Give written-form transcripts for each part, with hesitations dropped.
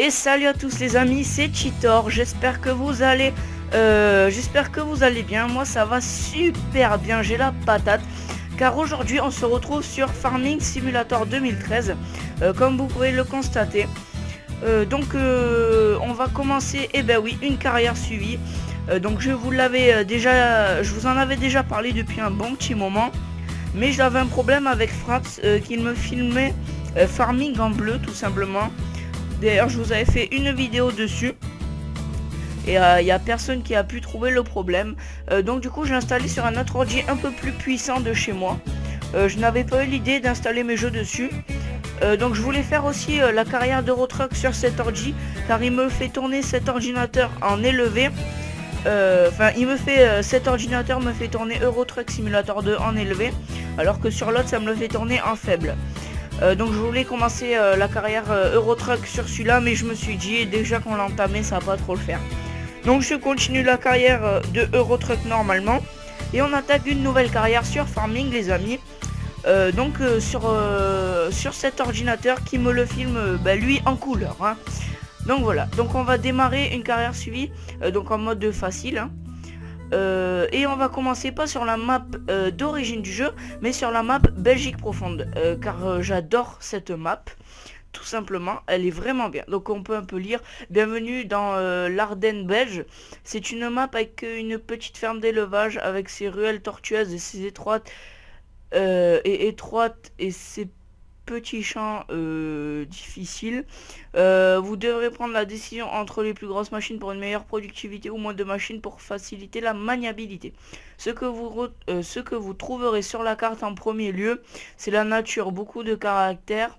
Et salut à tous les amis, c'est Cheetor, j'espère que vous allez bien. Moi ça va super bien, j'ai la patate. Car aujourd'hui on se retrouve sur Farming Simulator 2013, comme vous pouvez le constater. On va commencer, une carrière suivie. Donc je vous en avais déjà parlé depuis un bon petit moment. Mais j'avais un problème avec Fraps qu'il me filmait Farming en bleu tout simplement. D'ailleurs je vous avais fait une vidéo dessus. Et il n'y a personne qui a pu trouver le problème. Donc du coup j'ai installé sur un autre ordi un peu plus puissant de chez moi. Je n'avais pas eu l'idée d'installer mes jeux dessus. Donc je voulais faire aussi la carrière d'Euro Truck sur cet ordi. Car il me fait tourner cet ordinateur en élevé. Cet ordinateur me fait tourner Euro Truck Simulator 2 en élevé. Alors que sur l'autre ça me le fait tourner en faible. Donc je voulais commencer la carrière Euro Truck sur celui-là. Mais je me suis dit déjà qu'on l'entamait ça va pas trop le faire. Donc je continue la carrière de Euro Truck normalement. Et on attaque une nouvelle carrière sur Farming les amis. Sur cet ordinateur qui me le filme lui en couleur hein. Donc voilà, donc on va démarrer une carrière suivie donc en mode facile hein. Et on va commencer pas sur la map d'origine du jeu, mais sur la map Belgique profonde car j'adore cette map. Tout simplement, elle est vraiment bien. Donc on peut un peu lire bienvenue dans l'Ardenne belge. C'est une map avec une petite ferme d'élevage avec ses ruelles tortueuses et ses étroites et ses petits champs difficiles. Vous devrez prendre la décision entre les plus grosses machines pour une meilleure productivité ou moins de machines pour faciliter la maniabilité. Ce que vous trouverez sur la carte en premier lieu, c'est la nature, beaucoup de caractères.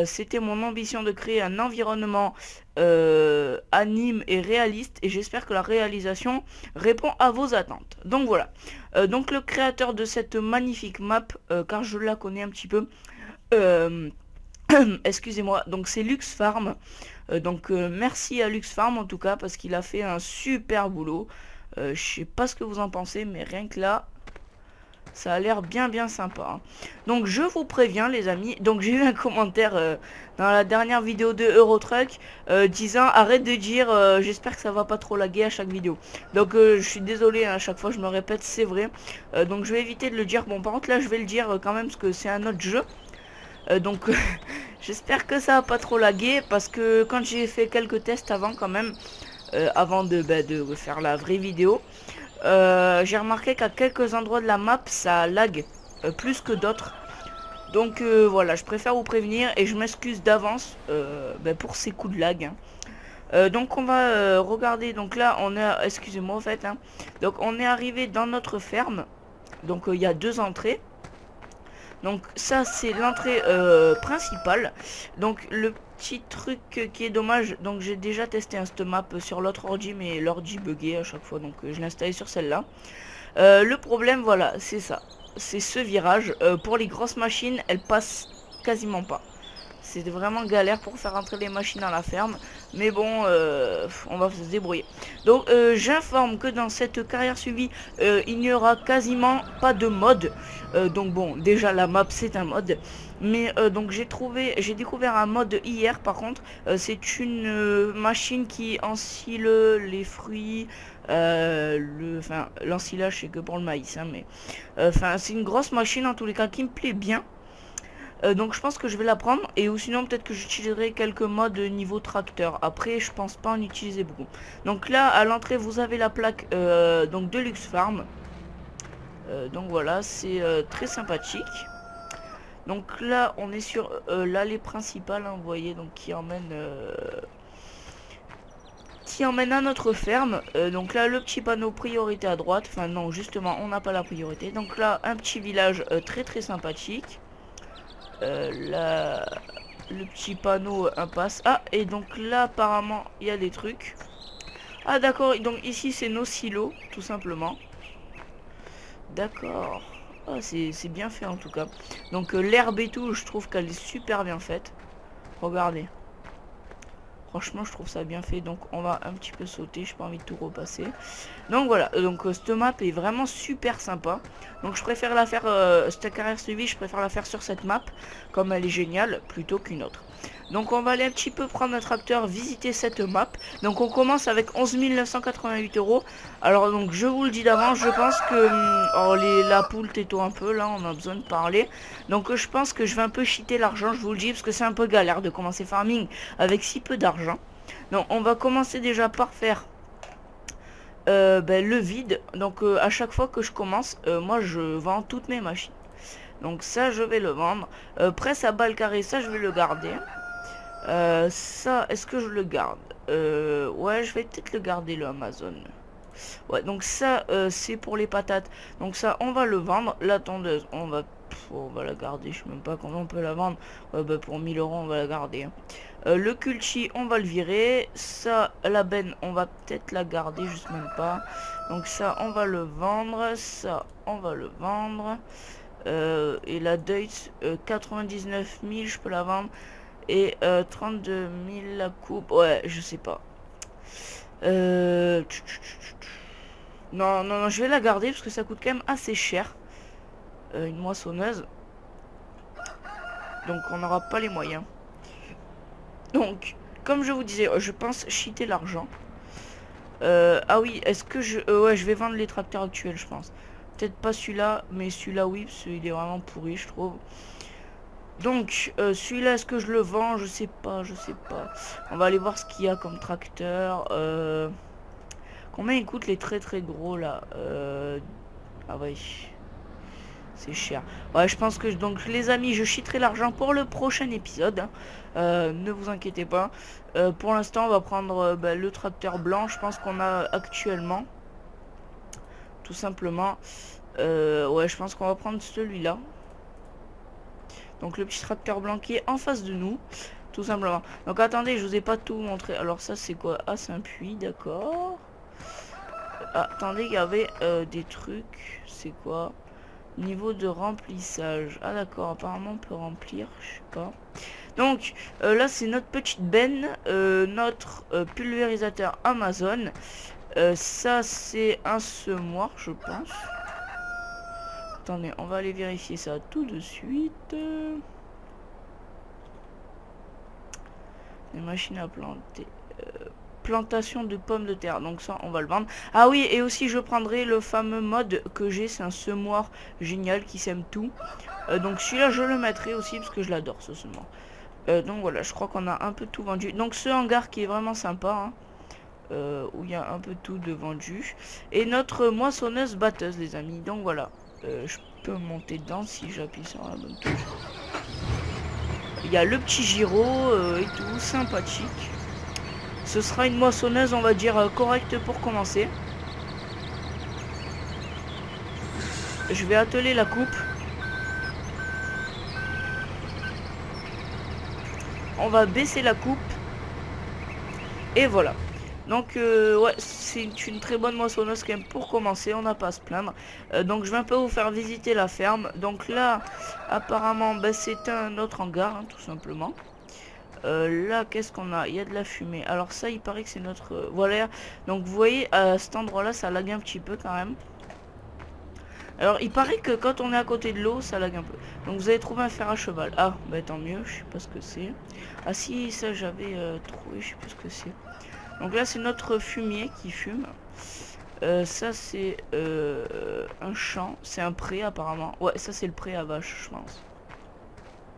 C'était mon ambition de créer un environnement anime et réaliste et j'espère que la réalisation répond à vos attentes. Donc voilà, donc le créateur de cette magnifique map, car je la connais un petit peu, excusez-moi, donc c'est LuxFarm. Merci à LuxFarm en tout cas parce qu'il a fait un super boulot. Je sais pas ce que vous en pensez, mais rien que là ça a l'air bien sympa hein. Donc je vous préviens les amis. Donc j'ai eu un commentaire dans la dernière vidéo de Euro Truck disant arrête de dire j'espère que ça va pas trop laguer à chaque vidéo. Donc je suis désolé hein, à chaque fois je me répète, c'est vrai. Donc je vais éviter de le dire. Bon par contre là je vais le dire quand même parce que c'est un autre jeu. J'espère que ça va pas trop laguer parce que quand j'ai fait quelques tests avant quand même avant de faire la vraie vidéo, j'ai remarqué qu'à quelques endroits de la map ça lag plus que d'autres. Donc voilà, je préfère vous prévenir et je m'excuse d'avance pour ces coups de lag hein. Donc on va regarder. Donc là on est, excusez-moi en fait hein. Donc on est arrivé dans notre ferme. Donc il y a deux entrées. Donc ça c'est l'entrée principale. Donc le petit truc qui est dommage, donc j'ai déjà testé un cette map sur l'autre ordi mais l'ordi bugué à chaque fois, donc je l'ai installé sur celle-là. Le problème voilà c'est ça, c'est ce virage. Pour les grosses machines elles passent quasiment pas. C'est vraiment galère pour faire entrer les machines dans la ferme. Mais bon, on va se débrouiller. Donc, j'informe que dans cette carrière suivie, il n'y aura quasiment pas de mode. Donc bon, déjà la map c'est un mode. Mais donc j'ai découvert un mode hier par contre. C'est une machine qui ensilent les fruits. L'ensilage c'est que pour le maïs. Hein, mais c'est une grosse machine en tous les cas qui me plaît bien. Donc je pense que je vais la prendre ou sinon peut-être que j'utiliserai quelques modes niveau tracteur. Après je pense pas en utiliser beaucoup. Donc là à l'entrée vous avez la plaque donc de LuxFarm. Donc voilà c'est très sympathique. Donc là on est sur l'allée principale hein, vous voyez, donc qui emmène à notre ferme. Donc là le petit panneau priorité à droite. Enfin non justement on n'a pas la priorité. Donc là un petit village très sympathique. Le petit panneau impasse. Ah et donc là apparemment il y a des trucs. Ah d'accord, donc ici c'est nos silos tout simplement. D'accord. Ah, c'est bien fait en tout cas. Donc l'herbe et tout je trouve qu'elle est super bien faite. Regardez. Franchement je trouve ça bien fait. Donc on va un petit peu sauter, j'ai pas envie de tout repasser. Donc voilà, donc cette map est vraiment super sympa. Donc je préfère la faire, cette carrière suivie, je préfère la faire sur cette map. Comme elle est géniale, plutôt qu'une autre. Donc on va aller un petit peu prendre un tracteur, visiter cette map. Donc on commence avec 11 988 euros. Alors donc je vous le dis d'avance, je pense que oh, la poule této un peu là, on a besoin de parler. Donc je pense que je vais un peu cheater l'argent, je vous le dis, parce que c'est un peu galère de commencer farming avec si peu d'argent. Donc on va commencer déjà par faire le vide. Donc à chaque fois que je commence, moi je vends toutes mes machines. Donc ça je vais le vendre. Presse à balle carrée, ça je vais le garder. Ça, est-ce que je le garde? Ouais, je vais peut-être le garder, le Amazon. Ouais, donc ça, c'est pour les patates. Donc ça, on va le vendre. La tondeuse, on va la garder. Je sais même pas combien on peut la vendre. Ouais, bah, pour 1000 euros, on va la garder. Hein. Le culchi, on va le virer. Ça, la benne, on va peut-être la garder, juste même pas. Donc ça, on va le vendre. Ça, on va le vendre. Et la Deutz, 99 000, je peux la vendre. Et 32 000 la coupe. Ouais, je sais pas. Non, non, non, je vais la garder parce que ça coûte quand même assez cher. Une moissonneuse. Donc on n'aura pas les moyens. Donc, comme je vous disais, je pense cheater l'argent. Ah oui, est-ce que je... ouais, je vais vendre les tracteurs actuels, je pense. Peut-être pas celui-là, mais celui-là, oui, parce qu'il est vraiment pourri, je trouve. Donc, celui-là, est-ce que je le vends? Je sais pas, je sais pas. On va aller voir ce qu'il y a comme tracteur. Combien ils coûtent les très très gros, là? Ah ouais. C'est cher. Ouais, je pense que... Donc, les amis, je cheaterai l'argent pour le prochain épisode. Hein. Ne vous inquiétez pas. Pour l'instant, on va prendre le tracteur blanc. Je pense qu'on a actuellement. Tout simplement. Ouais, je pense qu'on va prendre celui-là. Donc le petit tracteur blanc qui est en face de nous, tout simplement. Donc attendez, je vous ai pas tout montré. Alors ça c'est quoi? Ah, c'est un puits, d'accord. Ah, attendez, il y avait des trucs. C'est quoi? Niveau de remplissage. Ah d'accord, apparemment on peut remplir, je sais pas. Donc là c'est notre petite benne, notre pulvérisateur Amazon. Ça c'est un semoir, je pense. Attendez, on va aller vérifier ça tout de suite. Les machines à planter. Plantation de pommes de terre. Donc ça, on va le vendre. Ah oui, et aussi je prendrai le fameux mode que j'ai. C'est un semoir génial qui sème tout. Donc celui-là, je le mettrai aussi parce que je l'adore, ce semoir. Donc voilà, je crois qu'on a un peu tout vendu. Donc ce hangar qui est vraiment sympa. Hein, où il y a un peu tout de vendu. Et notre moissonneuse batteuse, les amis. Donc voilà. Je peux monter dedans si j'appuie sur la bonne touche. Il y a le petit gyro et tout, sympathique. Ce sera une moissonneuse, on va dire, correcte pour commencer. Je vais atteler la coupe. On va baisser la coupe. Et voilà. Donc ouais, c'est une très bonne moissonneuse quand même pour commencer, on n'a pas à se plaindre. Donc je vais un peu vous faire visiter la ferme. Donc là, apparemment, c'est un autre hangar, hein, tout simplement. Là, qu'est-ce qu'on a? Il y a de la fumée. Alors ça, il paraît que c'est notre volaire. Donc vous voyez, à cet endroit-là, ça lag un petit peu quand même. Alors il paraît que quand on est à côté de l'eau, ça lag un peu. Donc vous avez trouvé un fer à cheval. Ah, bah tant mieux, je sais pas ce que c'est. Ah si, ça j'avais trouvé, je sais pas ce que c'est. Donc là c'est notre fumier qui fume. Ça c'est un champ, c'est un pré apparemment. Ouais, ça c'est le pré à vache, je pense.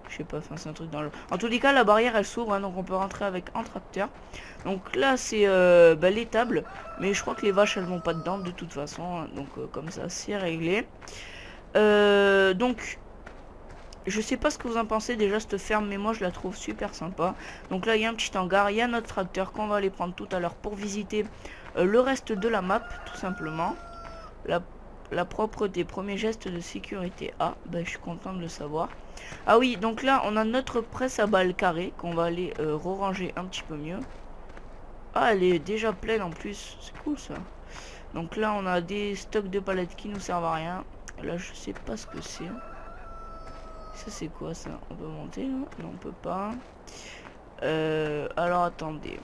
Je sais pas, enfin c'est un truc dans le... En tous les cas la barrière elle s'ouvre, hein, donc on peut rentrer avec un tracteur. Donc là c'est l'étable, mais je crois que les vaches elles vont pas dedans de toute façon, hein, donc comme ça c'est réglé. Donc je sais pas ce que vous en pensez déjà cette ferme, mais moi je la trouve super sympa. Donc là il y a un petit hangar, il y a notre tracteur qu'on va aller prendre tout à l'heure pour visiter le reste de la map tout simplement. La propreté, premier geste de sécurité. Ah, ben je suis content de le savoir. Ah oui, donc là on a notre presse à balles carrées qu'on va aller ranger un petit peu mieux. Ah, elle est déjà pleine en plus, c'est cool ça. Donc là on a des stocks de palettes qui nous servent à rien. Là je sais pas ce que c'est. Ça c'est quoi ça? On peut monter là? Non, on peut pas. Alors attendez.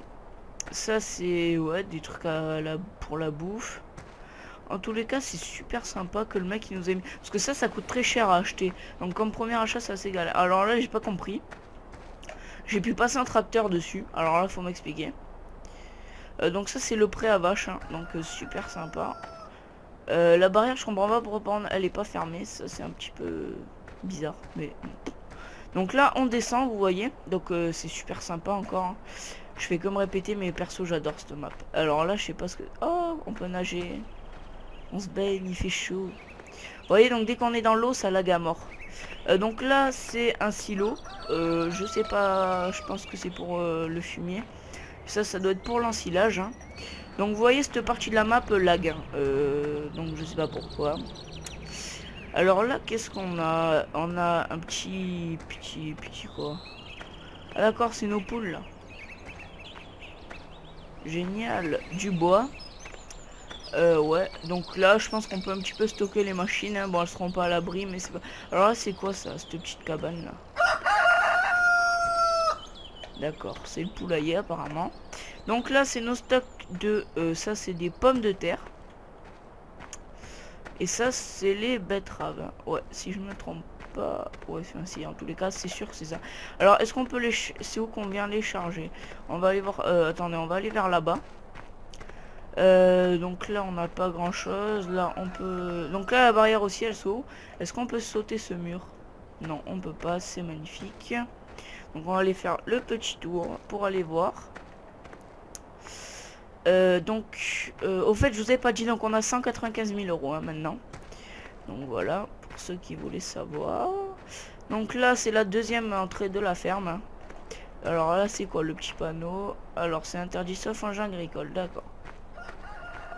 Ça c'est ouais des trucs pour la bouffe. En tous les cas c'est super sympa que le mec il nous ait mis. Parce que ça coûte très cher à acheter. Donc comme premier achat ça c'est galère. Alors là j'ai pas compris. J'ai pu passer un tracteur dessus. Alors là, faut m'expliquer. Donc ça, c'est le pré à vache. Hein. Donc super sympa. La barrière, je comprends pas pourquoi elle est pas fermée. Ça, c'est un petit peu bizarre. Mais donc là, on descend, vous voyez. Donc c'est super sympa encore. Hein. Je fais que me répéter, mais perso, j'adore cette map. Alors là, je sais pas ce que... Oh, on peut nager. On se baigne, il fait chaud. Vous voyez, donc dès qu'on est dans l'eau, ça lag à mort. Donc là, c'est un silo. Je sais pas, je pense que c'est pour le fumier. Ça doit être pour l'ensilage. Hein. Donc vous voyez, cette partie de la map lag. Hein. Donc je sais pas pourquoi. Alors là, qu'est-ce qu'on a? On a un petit quoi? Ah d'accord, c'est nos poules là. Génial. Du bois. Ouais, donc là je pense qu'on peut un petit peu stocker les machines, hein. Bon, elles seront pas à l'abri, mais c'est pas... Alors là, c'est quoi ça, cette petite cabane là? D'accord, c'est le poulailler apparemment. Donc là, c'est nos stocks de... ça, c'est des pommes de terre. Et ça, c'est les betteraves. Ouais, si je me trompe pas... Ouais, c'est ainsi, en tous les cas, c'est sûr que c'est ça. Alors, est-ce qu'on peut les... C'est où qu'on vient les charger? On va aller voir... attendez, on va aller vers là-bas. Donc là on n'a pas grand chose. Là on peut... Donc là la barrière aussi elle saute. Est-ce qu'on peut sauter ce mur? Non, on peut pas, c'est magnifique. Donc on va aller faire le petit tour pour aller voir. Au fait je vous ai pas dit, donc on a 195 000 euros hein, maintenant. Donc voilà, pour ceux qui voulaient savoir. Donc là c'est la deuxième entrée de la ferme. Hein. Alors là c'est quoi le petit panneau? Alors c'est interdit sauf engin agricole, d'accord.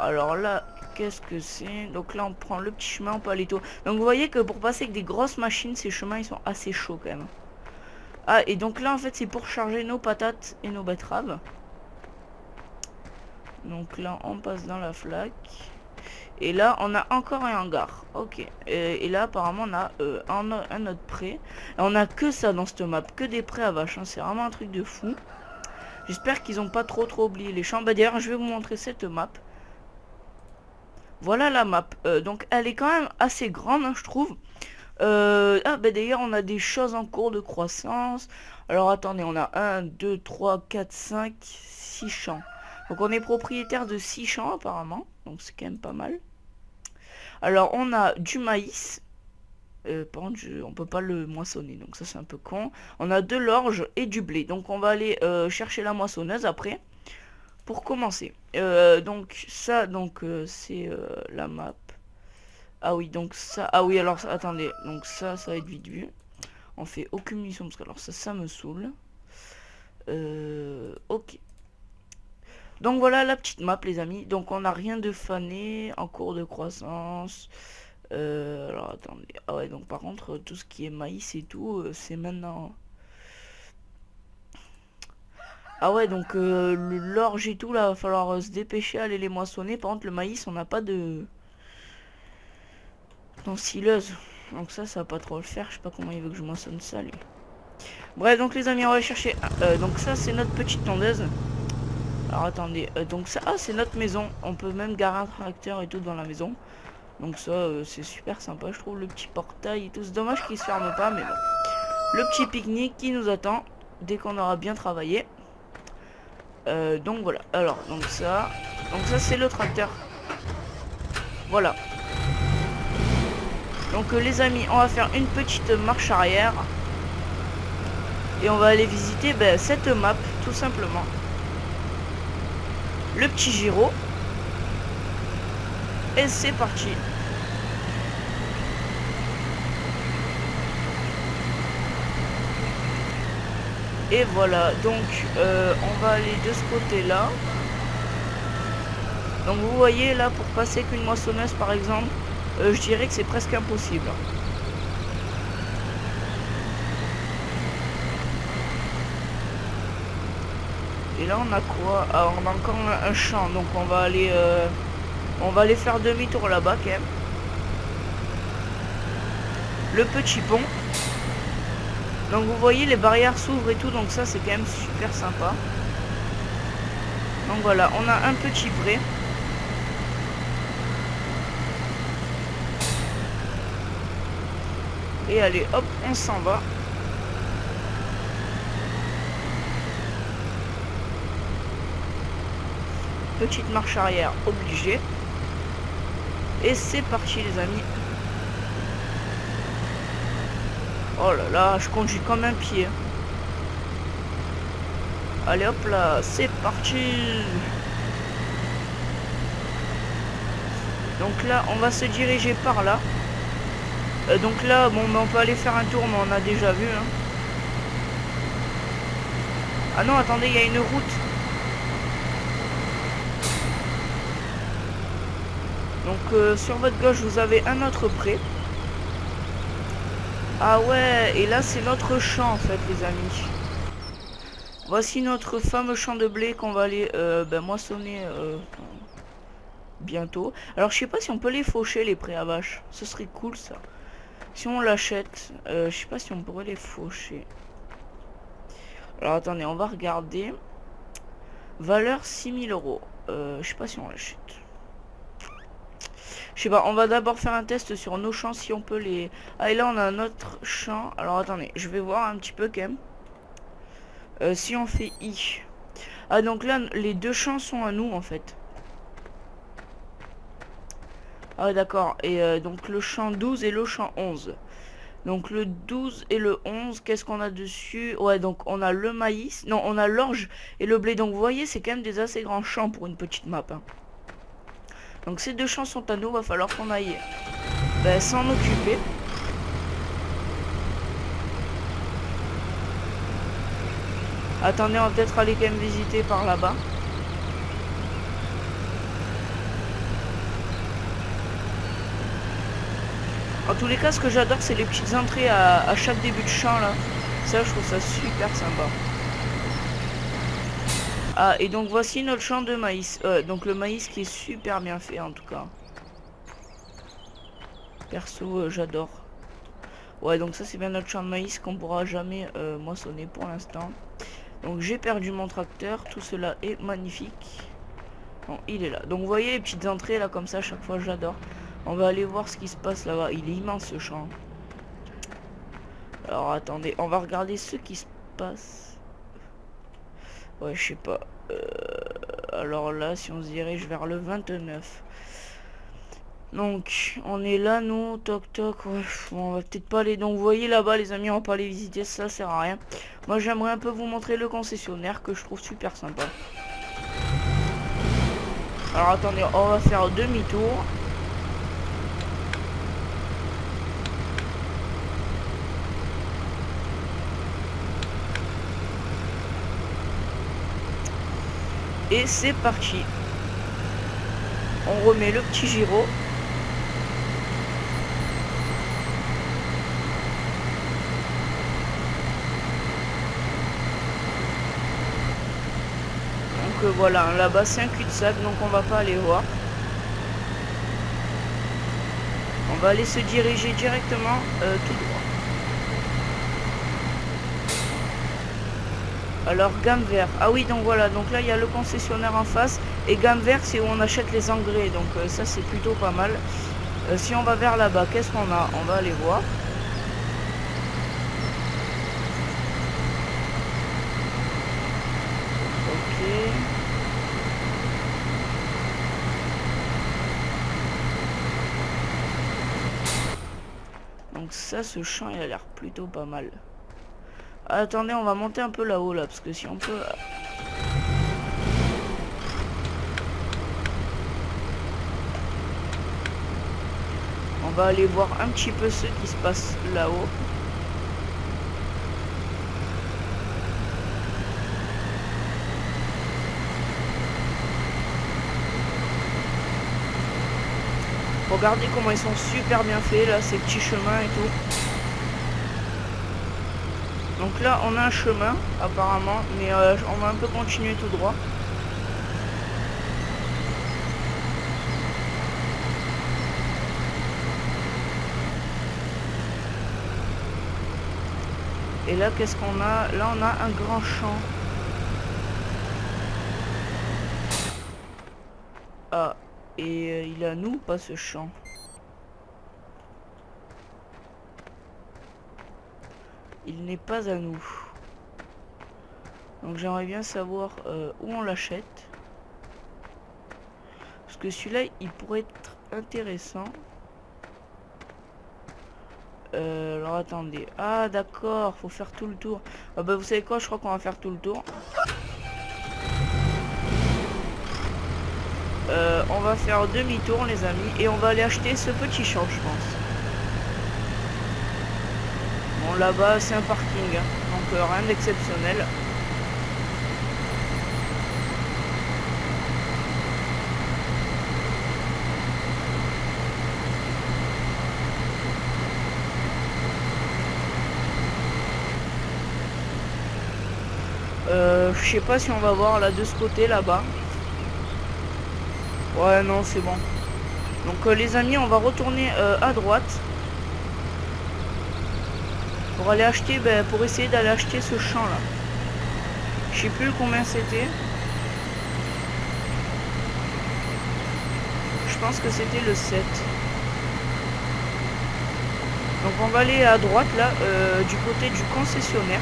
Alors là, qu'est-ce que c'est? Donc là, on prend le petit chemin, on peut aller tout. Donc vous voyez que pour passer avec des grosses machines, ces chemins, ils sont assez chauds quand même. Ah, et donc là, en fait, c'est pour charger nos patates et nos betteraves. Donc là, on passe dans la flaque. Et là, on a encore un hangar. Ok. Et là, apparemment, on a un autre pré. Et on a que ça dans cette map. Que des prés à vache. Hein. C'est vraiment un truc de fou. J'espère qu'ils ont pas trop oublié les champs. Bah d'ailleurs, je vais vous montrer cette map. Voilà la map. Donc elle est quand même assez grande, hein, je trouve. Ah bah d'ailleurs on a des choses en cours de croissance. Alors attendez, on a 1, 2, 3, 4, 5, 6 champs. Donc on est propriétaire de 6 champs apparemment. Donc c'est quand même pas mal. Alors on a du maïs. Par contre on peut pas le moissonner, donc ça c'est un peu con. On a de l'orge et du blé. Donc on va aller chercher la moissonneuse après. Pour commencer, donc ça, donc c'est la map. Ah oui, donc ça, ah oui, alors attendez, donc ça va être vite vu. On fait aucune mission parce que alors ça me saoule. Ok. Donc voilà la petite map les amis. Donc on n'a rien de fané en cours de croissance. Alors attendez, ah ouais, donc par contre tout ce qui est maïs et tout, c'est maintenant. Ah ouais, donc l'orge et tout, là, va falloir se dépêcher, aller les moissonner. Par contre, le maïs, on n'a pas de... d'ensileuse. Donc ça va pas trop le faire. Je sais pas comment il veut que je moissonne ça, lui. Bref, donc les amis, on va aller chercher... donc ça, c'est notre petite tondeuse. Alors attendez, donc ça... Ah, c'est notre maison. On peut même garer un tracteur et tout dans la maison. Donc ça, c'est super sympa, je trouve, le petit portail et tout. C'est dommage qu'il se ferme pas, mais bon. Le petit pique-nique qui nous attend dès qu'on aura bien travaillé. Donc voilà, alors donc ça c'est le tracteur. Voilà. Donc les amis, on va faire une petite marche arrière. Et on va aller visiter cette map, tout simplement. Le petit gyro. Et c'est parti. Et voilà, donc on va aller de ce côté là. Donc vous voyez là, pour passer qu'une moissonneuse par exemple, je dirais que c'est presque impossible. Et là on a quoi? Ah, on a encore un champ, donc on va aller faire demi-tour là-bas quand même. Le petit pont. Donc vous voyez les barrières s'ouvrent et tout, donc ça c'est quand même super sympa. Donc voilà, on a un petit pré. Et allez hop, on s'en va. petite marche arrière obligée. Et c'est parti les amis. Oh là là, je conduis comme un pied. Allez hop là, c'est parti. Donc là, on va se diriger par là. Donc là, bon, on peut aller faire un tour, mais on a déjà vu. Hein. Ah non, attendez, il y a une route. Donc sur votre gauche, vous avez un autre pré. Ah ouais, et là, c'est notre champ, en fait, les amis. Voici notre fameux champ de blé qu'on va aller moissonner bientôt. Alors, je sais pas si on peut les faucher, les prés à vaches. Ce serait cool, ça. Si on l'achète, je sais pas si on pourrait les faucher. Alors, attendez, on va regarder. Valeur 6000 euros. Je sais pas si on l'achète. Je sais pas, on va d'abord faire un test sur nos champs si on peut les... Ah, et là, on a un autre champ. Alors, attendez, je vais voir un petit peu quand même. Si on fait I. Ah, donc là, les deux champs sont à nous, en fait. Ah, d'accord. Et donc, le champ 12 et le champ 11. Donc, le 12 et le 11, qu'est-ce qu'on a dessus? Ouais, donc, on a le maïs. Non, on a l'orge et le blé. Donc, vous voyez, c'est quand même des assez grands champs pour une petite map. Hein. Donc, ces deux champs sont à nous. Va falloir qu'on aille s'en occuper. Attendez, on va peut-être aller quand même visiter par là-bas. En tous les cas, ce que j'adore, c'est les petites entrées à chaque début de champ, là. Ça, je trouve ça super sympa. Ah, et donc, voici notre champ de maïs. Donc, le maïs qui est super bien fait, en tout cas. Perso, j'adore. Ouais, donc ça, c'est bien notre champ de maïs qu'on pourra jamais moissonner pour l'instant. Donc, j'ai perdu mon tracteur. Tout cela est magnifique. Bon, il est là. Donc, vous voyez les petites entrées, là, comme ça, à chaque fois, j'adore. On va aller voir ce qui se passe là-bas. Il est immense, ce champ. Alors, attendez. On va regarder ce qui se passe. Ouais, je sais pas. Alors là, si on se dirige vers le 29. Donc, on est là, nous. Toc, toc. Ouais, bon, on va peut-être pas aller... Donc, vous voyez là-bas, les amis, on va pas aller visiter. Ça sert à rien. Moi, j'aimerais un peu vous montrer le concessionnaire que je trouve super sympa. Alors, attendez. On va faire demi-tour. Et c'est parti. On remet le petit gyro. Donc voilà, là-bas c'est un cul-de-sac, donc on va pas aller voir. On va aller se diriger directement tout droit. Alors gamme vert. Ah oui, donc voilà, donc là il y a le concessionnaire en face. Et gamme vert, c'est où on achète les engrais. Donc ça c'est plutôt pas mal. Si on va vers là-bas, qu'est-ce qu'on a? On va aller voir. Ok. Donc ça, ce champ, il a l'air plutôt pas mal. Attendez, on va monter un peu là-haut, là, parce que si on peut... On va aller voir un petit peu ce qui se passe là-haut. Regardez comment ils sont super bien faits, là, ces petits chemins et tout. Donc là, on a un chemin, apparemment, mais on va un peu continuer tout droit. Et là, qu'est-ce qu'on a? Là, on a un grand champ. Ah, et il est à nous ou pas ce champ? Il n'est pas à nous. Donc j'aimerais bien savoir où on l'achète. que celui-là, il pourrait être intéressant. Alors attendez. Ah d'accord, faut faire tout le tour. Ah bah vous savez quoi, je crois qu'on va faire tout le tour. On va faire demi-tour les amis. Et on va aller acheter ce petit champ je pense. Bon là-bas c'est un parking. Hein. Donc rien d'exceptionnel. Je sais pas si on va voir là de ce côté là-bas. Ouais non c'est bon. Donc les amis on va retourner à droite. Pour aller acheter, pour essayer d'aller acheter ce champ là. Je sais plus combien c'était. Je pense que c'était le 7. Donc on va aller à droite là, du côté du concessionnaire.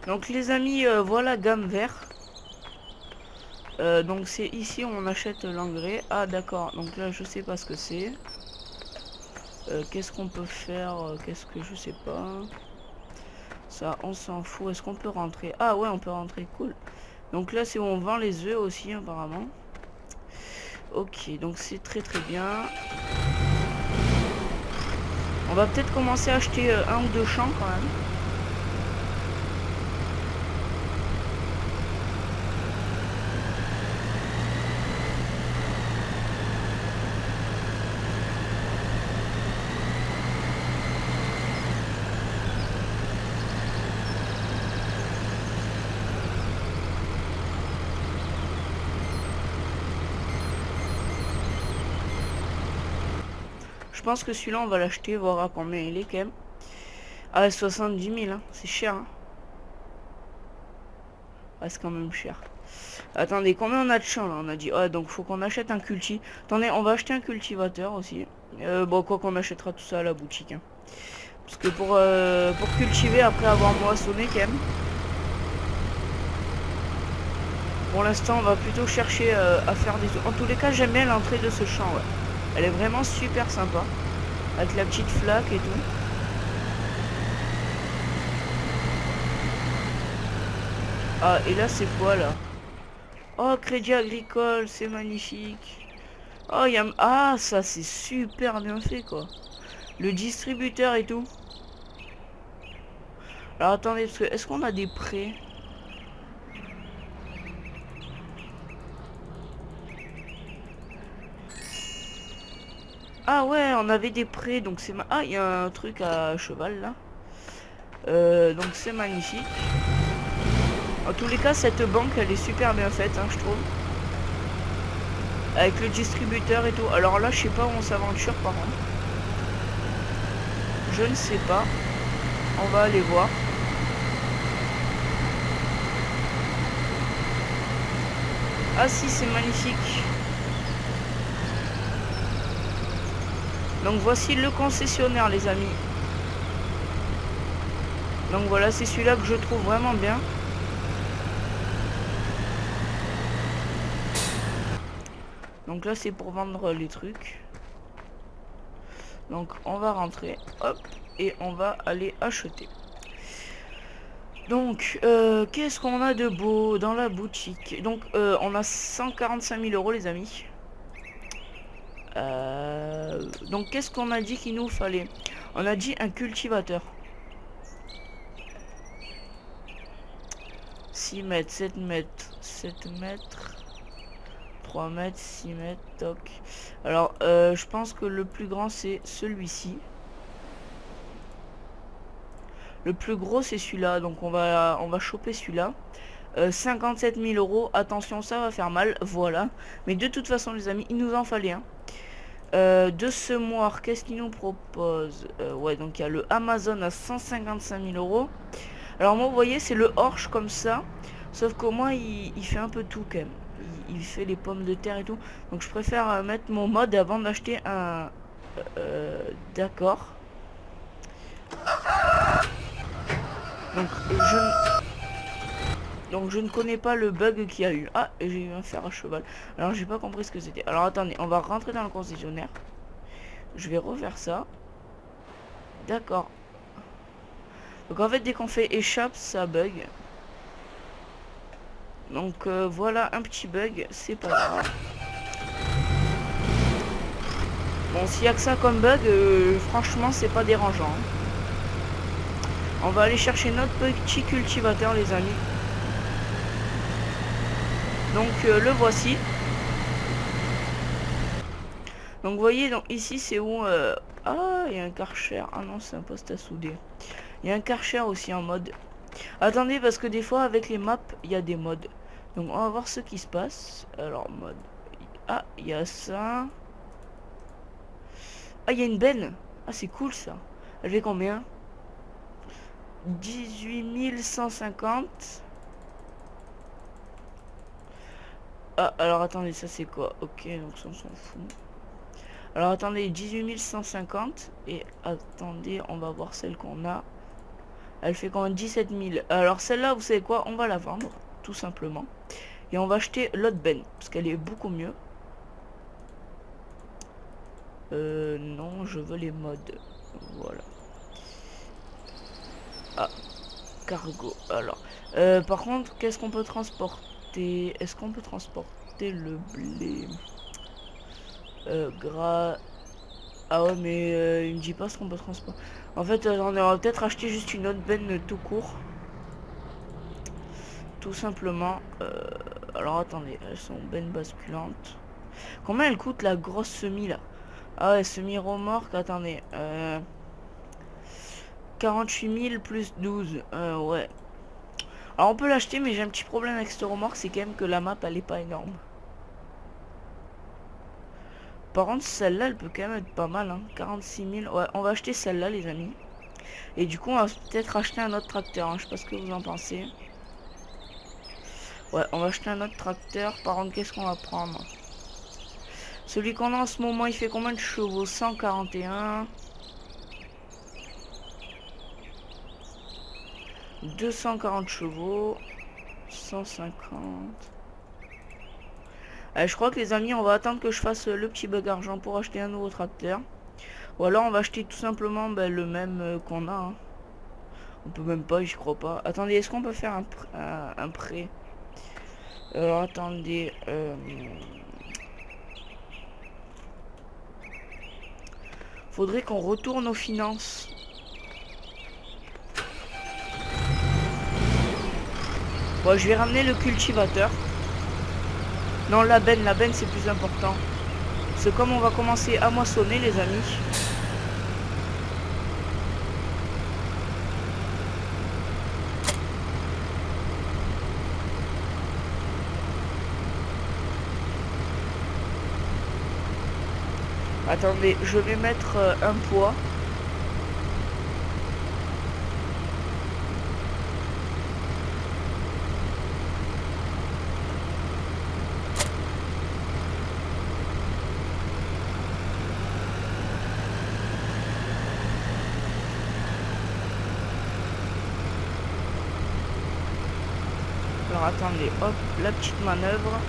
Donc les amis, voilà gamme vert. Donc c'est ici où on achète l'engrais. Ah d'accord, donc là je sais pas ce que c'est. Qu'est-ce qu'on peut faire? Qu'est-ce que je sais pas. Ça on s'en fout. Est-ce qu'on peut rentrer? Ah ouais on peut rentrer, cool. Donc là c'est où on vend les œufs aussi apparemment. Ok, donc c'est très très bien. On va peut-être commencer à acheter un ou deux champs quand même. Je pense que celui-là on va l'acheter, voir à combien il est quand même. Ah 70 000 hein, c'est cher hein. Ah c'est quand même cher. Attendez, combien on a de champs là? On a dit, ah donc faut qu'on achète un culti. Attendez, on va acheter un cultivateur aussi. Bon quoi qu'on achètera tout ça à la boutique hein. Parce que pour cultiver après avoir moissonné quand même. Pour l'instant on va plutôt chercher à faire des... En tous les cas j'aime bien l'entrée de ce champ ouais. Elle est vraiment super sympa. Avec la petite flaque et tout. Ah et là c'est quoi là? Oh crédit agricole, c'est magnifique. Oh il y a... Ah ça c'est super bien fait quoi. Le distributeur et tout. Alors attendez, parce que est-ce qu'on a des prêts? Ah ouais, on avait des prêts, donc c'est... Ah, il y a un truc à cheval là. Donc c'est magnifique. En tous les cas, cette banque, elle est super bien faite, hein, je trouve. Avec le distributeur et tout. Alors là, je sais pas où on s'aventure par contre. Je ne sais pas. On va aller voir. Ah si, c'est magnifique. Donc voici le concessionnaire les amis. Donc voilà, c'est celui-là que je trouve vraiment bien. Donc là c'est pour vendre les trucs. Donc on va rentrer, hop, et on va aller acheter. Donc qu'est-ce qu'on a de beau dans la boutique? Donc on a 145 000 € les amis. Donc qu'est-ce qu'on a dit qu'il nous fallait? On a dit un cultivateur. 6 mètres, 7 mètres, 7 mètres, 3 mètres, 6 mètres, toc. Alors je pense que le plus grand c'est celui-ci. Le plus gros c'est celui-là, donc on va choper celui-là. 57 000 euros, attention ça va faire mal, voilà. Mais de toute façon les amis, il nous en fallait un. De semoir, qu'est-ce qu'il nous propose? Ouais, donc il y a le Amazon à 155 000 euros. Alors moi vous voyez c'est le Orge comme ça. Sauf qu'au moins il fait un peu tout quand même. Il fait les pommes de terre et tout. Donc je préfère mettre mon mode avant d'acheter un... D'accord. Donc je ne connais pas le bug qu'il y a eu. Ah, j'ai eu un fer à cheval. Alors j'ai pas compris ce que c'était. Alors attendez, on va rentrer dans le concessionnaire. Je vais refaire ça. D'accord. Donc en fait dès qu'on fait échappe ça bug. Donc voilà un petit bug, c'est pas grave. Bon s'il y a que ça comme bug, franchement c'est pas dérangeant. On va aller chercher notre petit cultivateur les amis. Donc le voici. Donc vous voyez, donc ici c'est où ah il y a un Karcher. Ah non c'est un poste à souder. Il y a un Karcher aussi en mode. Attendez parce que des fois avec les maps il y a des modes. Donc on va voir ce qui se passe. Alors mode. Ah il y a ça. Ah il y a une benne. Ah c'est cool ça. Elle fait combien? 18 150. Ah alors attendez ça c'est quoi? Ok donc ça on s'en fout. Alors attendez 18 150. Et attendez on va voir celle qu'on a. Elle fait quand même 17 000. Alors celle-là, vous savez quoi? On va la vendre, tout simplement. Et on va acheter l'autre benne, parce qu'elle est beaucoup mieux. Non, je veux les modes. Voilà. Ah, cargo. Alors, par contre, qu'est-ce qu'on peut transporter? Est-ce qu'on peut transporter le blé? Ah ouais, mais il me dit pas ce qu'on peut transporter. En fait, on va peut-être acheter juste une autre benne tout court. Tout simplement. Alors attendez, elles sont bennes basculantes. Combien elle coûte la grosse semi là? Ah ouais, semi-remorque, attendez. 48 000 plus 12. Ouais. Alors on peut l'acheter, mais j'ai un petit problème avec cette remorque, c'est quand même que la map elle est pas énorme. Par contre celle-là elle peut quand même être pas mal hein. 46 000. Ouais, on va acheter celle-là les amis. Et du coup on va peut-être acheter un autre tracteur hein. Je sais pas ce que vous en pensez. Ouais, on va acheter un autre tracteur. Par contre qu'est-ce qu'on va prendre? Celui qu'on a en ce moment il fait combien de chevaux? 141. 240 chevaux. 150. Je crois que les amis on va attendre que je fasse le petit bug argent pour acheter un nouveau tracteur. Ou alors on va acheter tout simplement le même qu'on a hein. On peut même pas, j'y crois pas. Attendez, est-ce qu'on peut faire un prêt? Alors attendez faudrait qu'on retourne aux finances. Bon je vais ramener le cultivateur. Non la benne c'est plus important. C'est comme on va commencer à moissonner les amis. Attendez, je vais mettre un poids. Alors attendez, hop, la petite manœuvre.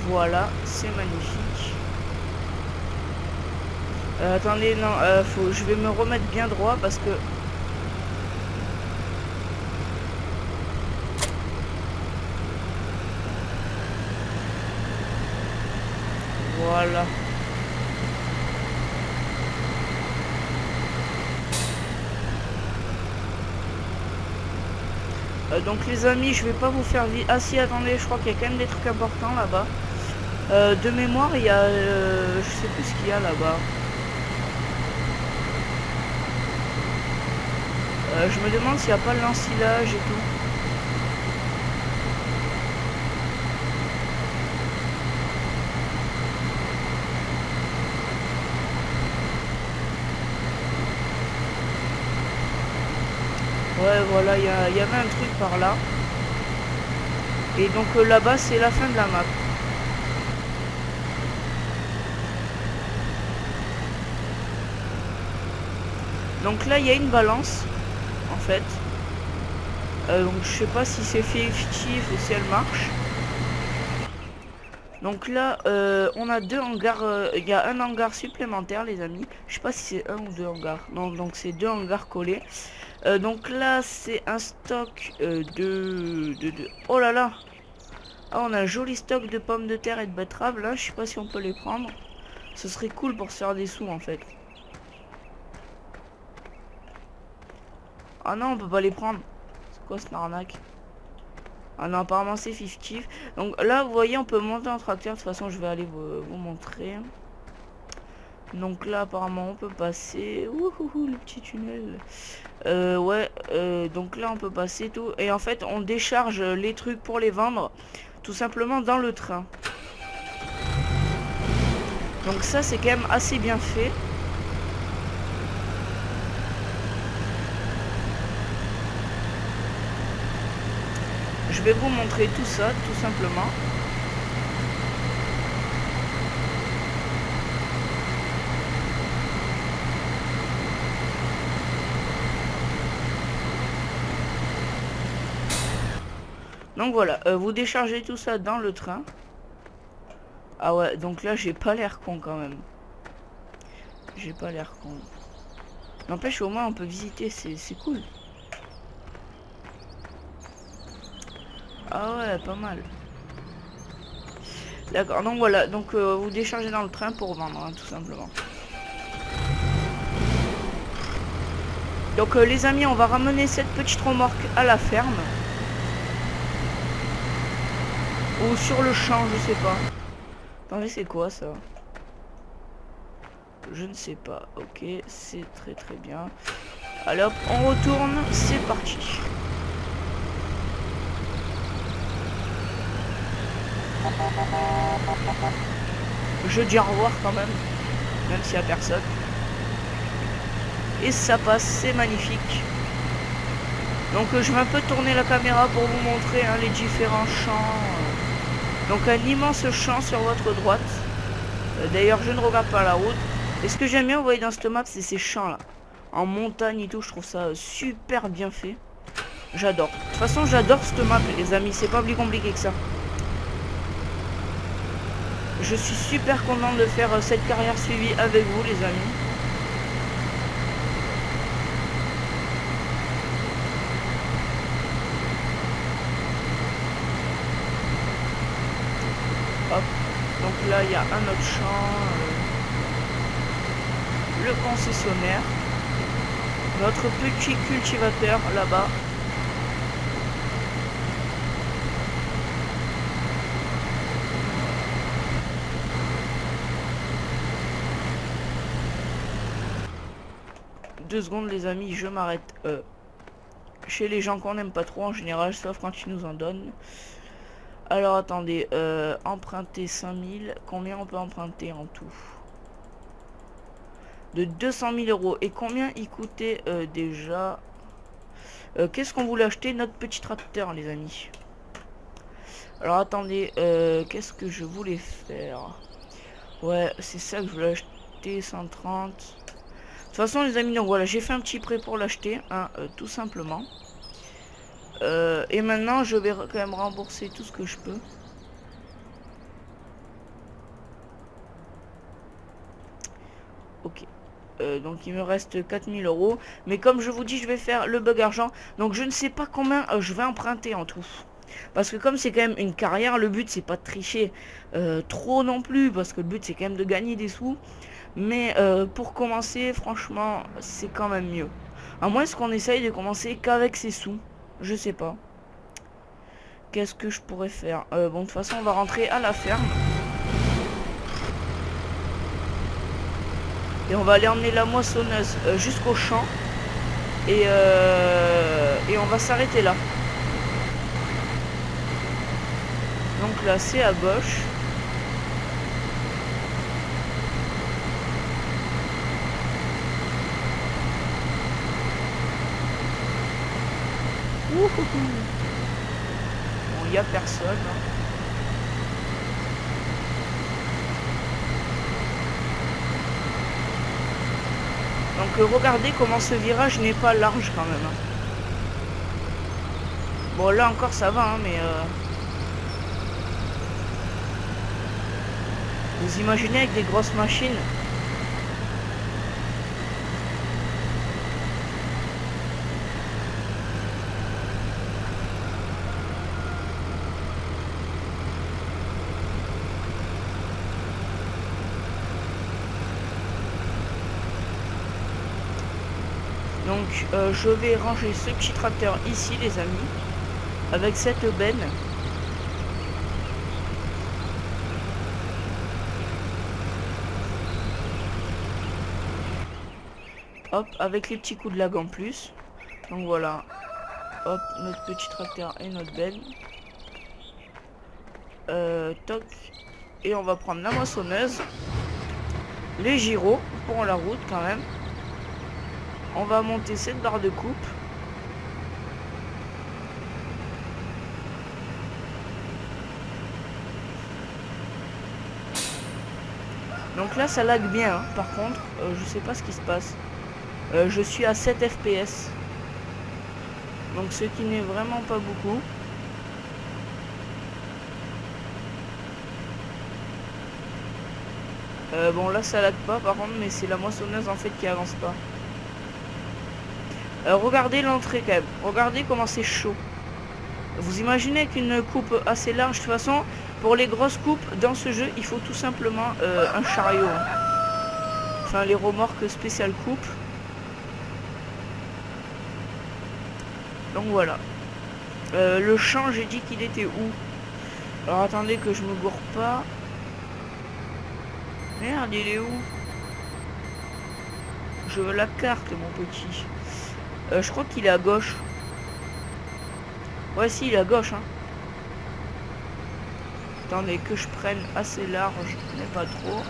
Voilà, c'est magnifique. Attendez, non, je vais me remettre bien droit parce que... Voilà. Donc les amis, je vais pas vous faire vite. Ah si, attendez, je crois qu'il y a quand même des trucs importants là-bas. De mémoire, il y a... je sais plus ce qu'il y a là-bas. Je me demande s'il n'y a pas l'ensilage et tout. Ouais, voilà, il y avait un truc par là. Et donc là-bas, c'est la fin de la map. Donc là, il y a une balance, en fait. Donc je sais pas si c'est fictif ou si elle marche. Donc là, on a deux hangars. Il y a un hangar supplémentaire, les amis. Je sais pas si c'est un ou deux hangars. Non, donc c'est deux hangars collés. Donc là, c'est un stock de... Oh là là! Ah, on a un joli stock de pommes de terre et de betteraves. Là, je sais pas si on peut les prendre. Ce serait cool pour se faire des sous, en fait. Ah non, on peut pas les prendre. C'est quoi cette arnaque? Ah non, apparemment c'est fictif. Donc là, vous voyez, on peut monter en tracteur. De toute façon, je vais aller vous montrer. Donc là, apparemment, on peut passer. Ouhouhou, le petit tunnel. Ouais, donc là, on peut passer tout. Et en fait, on décharge les trucs pour les vendre. Tout simplement dans le train. Donc ça, c'est quand même assez bien fait. Je vais vous montrer tout ça, tout simplement. Donc voilà, vous déchargez tout ça dans le train. Ah ouais, donc là, j'ai pas l'air con quand même. J'ai pas l'air con. N'empêche, au moins, on peut visiter, c'est cool. Ah ouais, pas mal. D'accord, donc voilà, donc vous déchargez dans le train pour vendre, hein, tout simplement. Donc les amis, on va ramener cette petite remorque à la ferme. Ou sur le champ, je sais pas. Attendez, c'est quoi ça? Je ne sais pas. Ok, c'est très très bien. Alors, on retourne, c'est parti. Je dis au revoir quand même s'il n'y a personne. Et ça passe, c'est magnifique. Donc je vais un peu tourner la caméra pour vous montrer hein, les différents champs. Donc un immense champ sur votre droite. D'ailleurs je ne regarde pas la route. Et ce que j'aime bien vous voyez dans cette map, c'est ces champs là. En montagne et tout, je trouve ça super bien fait. J'adore. De toute façon j'adore cette map les amis, c'est pas plus compliqué que ça. Je suis super content de faire cette carrière suivie avec vous les amis. Hop. Donc là il y a un autre champ. Le concessionnaire. Notre petit cultivateur là-bas. Deux secondes les amis, je m'arrête chez les gens qu'on n'aime pas trop en général, sauf quand ils nous en donnent. Alors attendez, emprunter 5000, combien on peut emprunter en tout? De 200 000 euros. Et combien il coûtait déjà? Qu'est-ce qu'on voulait acheter? Notre petit tracteur les amis. Alors attendez, qu'est-ce que je voulais faire? Ouais, c'est ça que je voulais acheter, 130. De toute façon les amis, donc voilà, j'ai fait un petit prêt pour l'acheter, hein, tout simplement. Et maintenant je vais quand même rembourser tout ce que je peux. Ok. Donc il me reste 4000 euros. Mais comme je vous dis, je vais faire le bug argent. Donc je ne sais pas combien je vais emprunter en tout. Parce que comme c'est quand même une carrière, le but c'est pas de tricher trop non plus. Parce que le but c'est quand même de gagner des sous. Mais pour commencer, franchement, c'est quand même mieux. À moins qu'on essaye de commencer qu'avec ses sous. Je sais pas. Qu'est-ce que je pourrais faire? Bon, de toute façon, on va rentrer à la ferme. Et on va aller emmener la moissonneuse jusqu'au champ. Et on va s'arrêter là. Donc là c'est à gauche. Bon, il n'y a personne. Hein. Donc regardez comment ce virage n'est pas large quand même. Hein. Bon là encore ça va, hein, mais... Vous imaginez avec des grosses machines? Donc je vais ranger ce petit tracteur ici les amis, avec cette benne. Hop, avec les petits coups de lag en plus. Donc voilà. Hop, notre petit tracteur et notre benne. Toc. Et on va prendre la moissonneuse. Les gyros pour la route quand même. On va monter cette barre de coupe. Donc là ça lag bien hein. Par contre je sais pas ce qui se passe. Je suis à 7 fps. Donc ce qui n'est vraiment pas beaucoup. Bon là ça lag pas par contre, mais c'est la moissonneuse en fait qui avance pas. Regardez l'entrée quand même. Regardez comment c'est chaud. Vous imaginez qu'une coupe assez large, de toute façon, pour les grosses coupes dans ce jeu, il faut tout simplement un chariot. Enfin les remorques spéciales coupe. Donc voilà. Le champ, j'ai dit qu'il était où? Alors attendez que je me gourre pas. Merde, il est où? Je veux la carte, mon petit. Je crois qu'il est à gauche. Ouais, si, il est à gauche. Hein. Attendez que je prenne assez large, mais pas trop.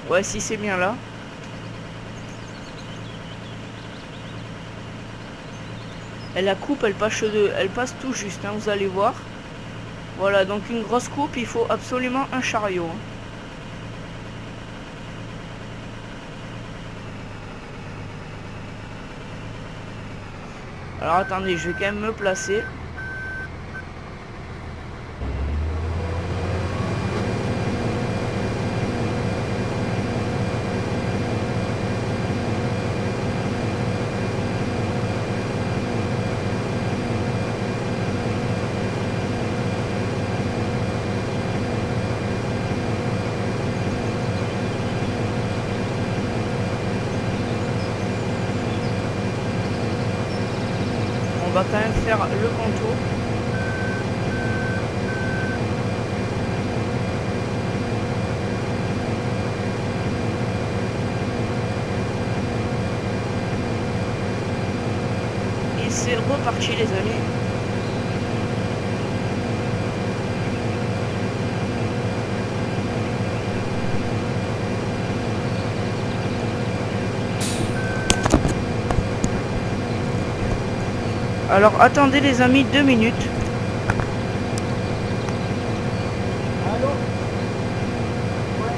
Ouais, si c'est bien là. Et la coupe, elle passe tout juste, hein, vous allez voir. Voilà, donc une grosse coupe, il faut absolument un chariot. Hein. Alors attendez, je vais quand même me placer. On va quand même faire le contour. Et c'est reparti les amis. Alors attendez les amis 2 minutes. Allô? Ouais.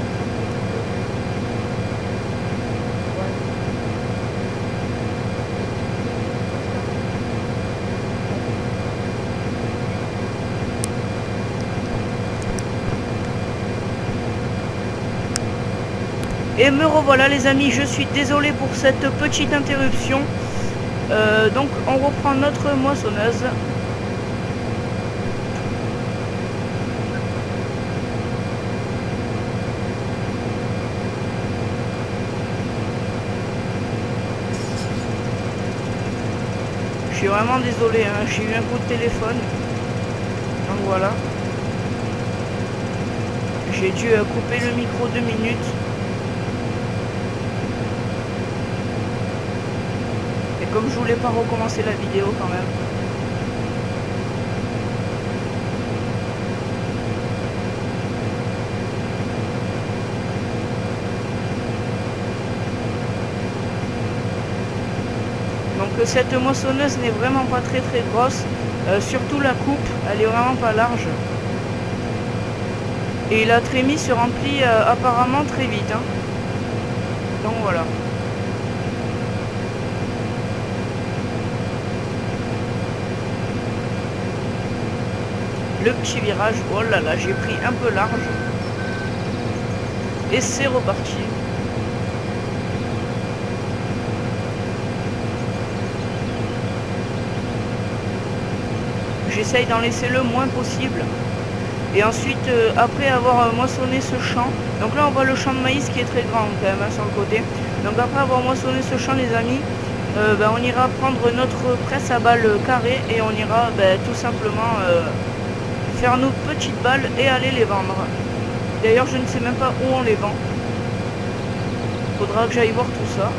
Et me revoilà les amis, je suis désolé pour cette petite interruption. Donc on reprend notre moissonneuse. Je suis vraiment désolé, hein, j'ai eu un coup de téléphone. Donc voilà. J'ai dû couper le micro 2 minutes. Et comme je voulais pas recommencer la vidéo quand même. Donc cette moissonneuse n'est vraiment pas très grosse. Surtout la coupe, elle est vraiment pas large. Et la trémie se remplit apparemment très vite. Hein. Donc voilà. Le petit virage, oh là là, j'ai pris un peu large. Et c'est reparti. J'essaye d'en laisser le moins possible. Et ensuite, après avoir moissonné ce champ, donc là on voit le champ de maïs qui est très grand quand même hein, sur le côté. Donc après avoir moissonné ce champ les amis, on ira prendre notre presse à balles carrées et on ira tout simplement faire nos petites balles et aller les vendre. D'ailleurs je ne sais même pas où on les vend. Faudra que j'aille voir tout ça.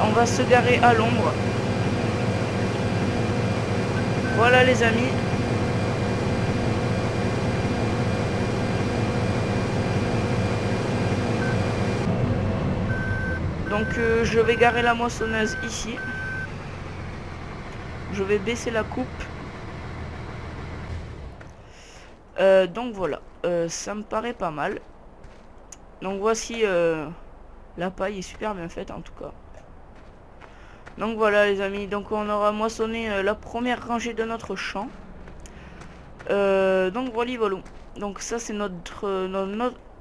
On va se garer à l'ombre. Voilà les amis. Donc je vais garer la moissonneuse ici. Je vais baisser la coupe. Donc voilà. Ça me paraît pas mal. Donc voici la paille est super bien faite en tout cas. Donc voilà les amis, donc on aura moissonné la première rangée de notre champ. Donc voilà. Donc ça c'est notre,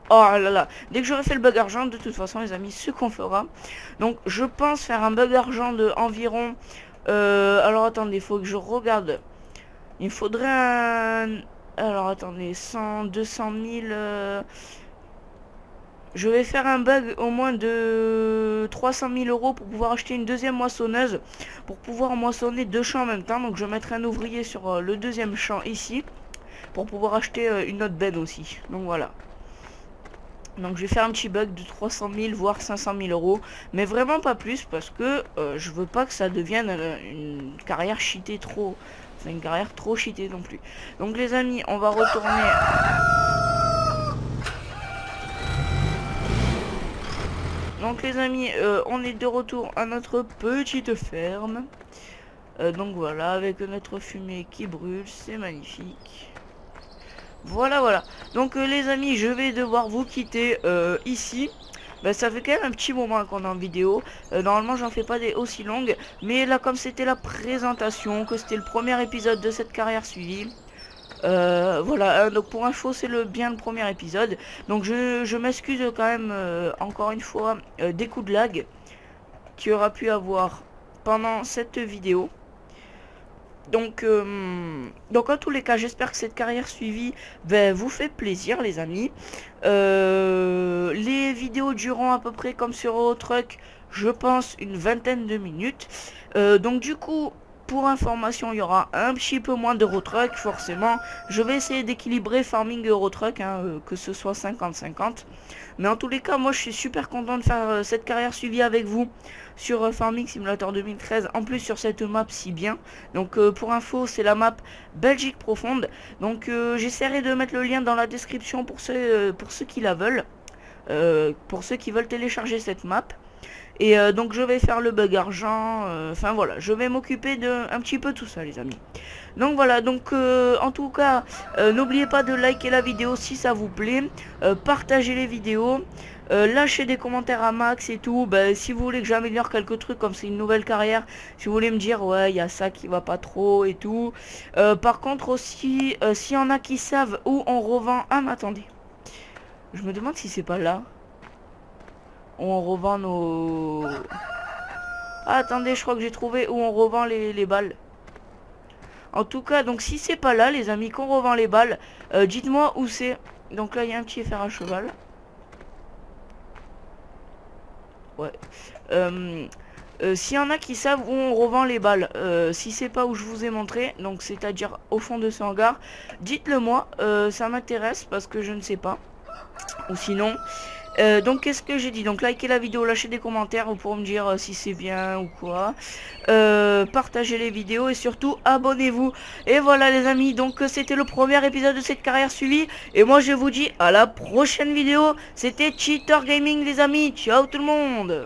oh là là. Dès que j'aurai fait le bug argent, de toute façon les amis, ce qu'on fera. Donc je pense faire un bug argent de environ... alors attendez, il faut que je regarde. Il faudrait un... Alors attendez, 100, 200 000... Je vais faire un bug au moins de 300 000 € pour pouvoir acheter une deuxième moissonneuse. Pour pouvoir moissonner 2 champs en même temps. Donc je mettrai un ouvrier sur le deuxième champ ici. Pour pouvoir acheter une autre benne aussi. Donc voilà. Donc je vais faire un petit bug de 300 000 voire 500 000 €. Mais vraiment pas plus parce que je veux pas que ça devienne une carrière cheatée trop... Enfin une carrière trop cheatée non plus. Donc les amis, on va retourner... Donc les amis, on est de retour à notre petite ferme. Donc voilà, avec notre fumée qui brûle, c'est magnifique. Voilà. Donc les amis, je vais devoir vous quitter ici. Ça fait quand même un petit moment qu'on est en vidéo. Normalement j'en fais pas des aussi longues. Mais là comme c'était la présentation, que c'était le premier épisode de cette carrière suivie. Voilà, donc pour info c'est bien le premier épisode. Donc je m'excuse quand même encore une fois des coups de lag qu'il y aura pu avoir pendant cette vidéo. Donc en tous les cas j'espère que cette carrière suivie vous fait plaisir les amis. Les vidéos dureront à peu près comme sur Eurotruck, je pense une vingtaine de minutes. Donc du coup... Pour information, il y aura un petit peu moins d'Eurotruck, forcément. Je vais essayer d'équilibrer Farming et Eurotruck, hein, que ce soit 50-50. Mais en tous les cas, moi je suis super content de faire cette carrière suivie avec vous sur Farming Simulator 2013. En plus sur cette map si bien. Donc pour info, c'est la map Belgique profonde. Donc j'essaierai de mettre le lien dans la description pour ceux qui la veulent. Pour ceux qui veulent télécharger cette map. Et donc je vais faire le bug argent, enfin voilà, je vais m'occuper de un petit peu tout ça les amis. Donc voilà, donc en tout cas, n'oubliez pas de liker la vidéo si ça vous plaît, partagez les vidéos, lâchez des commentaires à max et tout, si vous voulez que j'améliore quelques trucs comme c'est une nouvelle carrière, si vous voulez me dire ouais il y a ça qui va pas trop et tout. Par contre aussi, s'il y en a qui savent où on revend, ah mais attendez, je me demande si c'est pas là. On revend nos... Ah, attendez, je crois que j'ai trouvé où on revend les balles. En tout cas, donc si c'est pas là, les amis, qu'on revend les balles, dites-moi où c'est. Donc là, il y a un petit fer à cheval. Ouais. S'il y en a qui savent où on revend les balles, si c'est pas où je vous ai montré, donc c'est-à-dire au fond de ce hangar, dites-le moi, ça m'intéresse parce que je ne sais pas. Ou sinon, donc qu'est-ce que j'ai dit? Donc likez la vidéo, lâchez des commentaires pour me dire si c'est bien ou quoi. Partagez les vidéos et surtout abonnez-vous. Et voilà les amis, donc c'était le premier épisode de cette carrière suivie. Et moi je vous dis à la prochaine vidéo. C'était Cheater Gaming les amis. Ciao tout le monde.